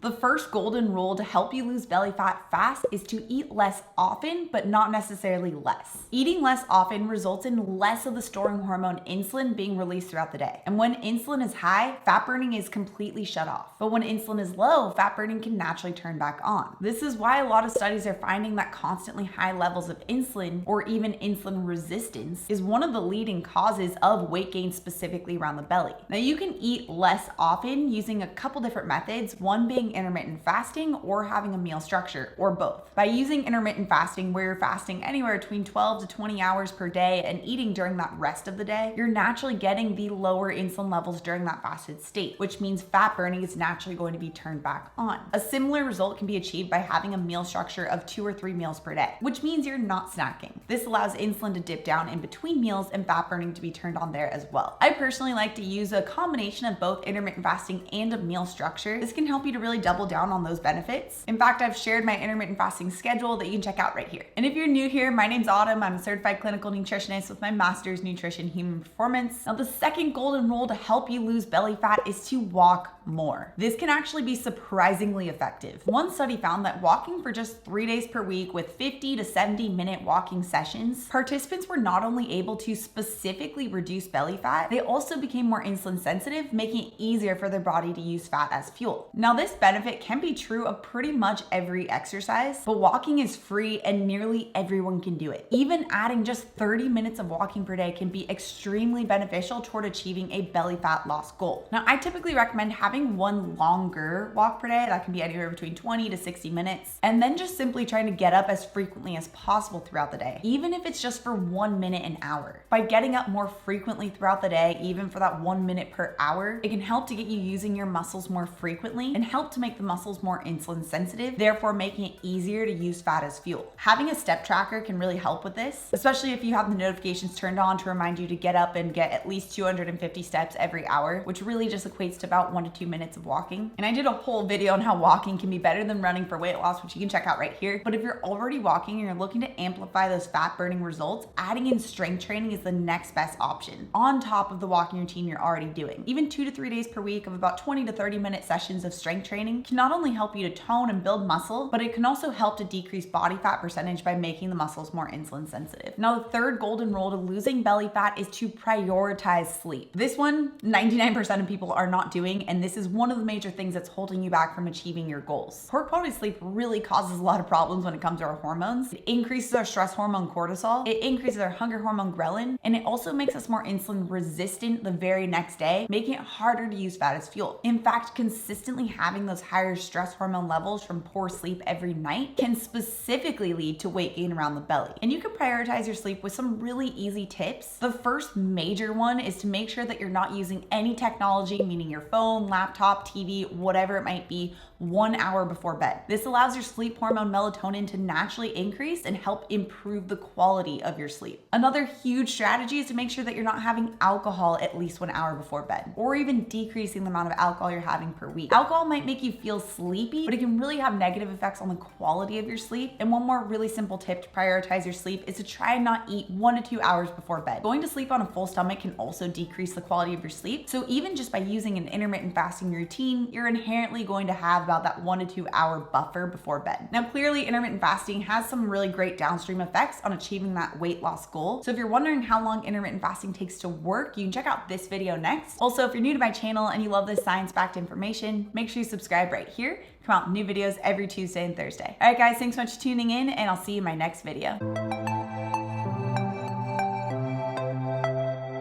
The first golden rule to help you lose belly fat fast is to eat less often, but not necessarily less. Eating less often results in less of the storing hormone insulin being released throughout the day. And when insulin is high, fat burning is completely shut off. But when insulin is low, fat burning can naturally turn back on. This is why a lot of studies are finding that constantly high levels of insulin, or even insulin resistance, is one of the leading causes of weight gain specifically around the belly. Now you can eat less often using a couple different methods, one being intermittent fasting or having a meal structure, or both. By using intermittent fasting, where you're fasting anywhere between 12 to 20 hours per day and eating during that rest of the day, you're naturally getting the lower insulin levels during that fasted state, which means fat burning is naturally going to be turned back on. A similar result can be achieved by having a meal structure of 2 or 3 meals per day, which means you're not snacking. This allows insulin to dip down in between meals and fat burning to be turned on there as well. I personally like to use a combination of both intermittent fasting and a meal structure. This can help you to really double down on those benefits. In fact, I've shared my intermittent fasting schedule that you can check out right here. And if you're new here, my name's Autumn. I'm a certified clinical nutritionist with my master's nutrition human performance. Now, the second golden rule to help you lose belly fat is to walk more. This can actually be surprisingly effective. One study found that walking for just 3 days per week with 50 to 70-minute walking sessions, participants were not only able to specifically reduce belly fat, they also became more insulin sensitive, making it easier for their body to use fat as fuel. Now, this benefit can be true of pretty much every exercise, but walking is free and nearly everyone can do it. Even adding just 30 minutes of walking per day can be extremely beneficial toward achieving a belly fat loss goal. Now, I typically recommend having one longer walk per day that can be anywhere between 20 to 60 minutes, and then just simply trying to get up as frequently as possible throughout the day, even if it's just for 1 minute an hour. By getting up more frequently throughout the day, even for that 1 minute per hour, it can help to get you using your muscles more frequently and help to make the muscles more insulin sensitive, therefore making it easier to use fat as fuel. Having a step tracker can really help with this, especially if you have the notifications turned on to remind you to get up and get at least 250 steps every hour, which really just equates to about 1 to 2 minutes of walking. And I did a whole video on how walking can be better than running for weight loss, which you can check out right here. But if you're already walking and you're looking to amplify those fat burning results, adding in strength training is the next best option on top of the walking routine you're already doing. Even 2 to 3 days per week of about 20 to 30 minute sessions of strength training can not only help you to tone and build muscle, but it can also help to decrease body fat percentage by making the muscles more insulin sensitive. Now, the third golden rule to losing belly fat is to prioritize sleep. This one, 99% of people are not doing, and this is one of the major things that's holding you back from achieving your goals. Poor quality sleep really causes a lot of problems when it comes to our hormones. It increases our stress hormone cortisol, it increases our hunger hormone ghrelin, and it also makes us more insulin resistant the very next day, making it harder to use fat as fuel. In fact, consistently having those higher stress hormone levels from poor sleep every night can specifically lead to weight gain around the belly. And you can prioritize your sleep with some really easy tips. The first major one is to make sure that you're not using any technology, meaning your phone, laptop, TV, whatever it might be, 1 hour before bed. This allows your sleep hormone melatonin to naturally increase and help improve the quality of your sleep. Another huge strategy is to make sure that you're not having alcohol at least 1 hour before bed, or even decreasing the amount of alcohol you're having per week. Alcohol might make you feel sleepy, but it can really have negative effects on the quality of your sleep. And one more really simple tip to prioritize your sleep is to try and not eat 1 to 2 hours before bed. Going to sleep on a full stomach can also decrease the quality of your sleep. So even just by using an intermittent fasting routine, you're inherently going to have about that 1 to 2 hour buffer before bed. Now, clearly intermittent fasting has some really great downstream effects on achieving that weight loss goal. So if you're wondering how long intermittent fasting takes to work, you can check out this video next. Also, if you're new to my channel and you love this science-backed information, make sure you subscribe right here. Come out new videos every Tuesday and Thursday. All right, guys, thanks so much for tuning in, and I'll see you in my next video.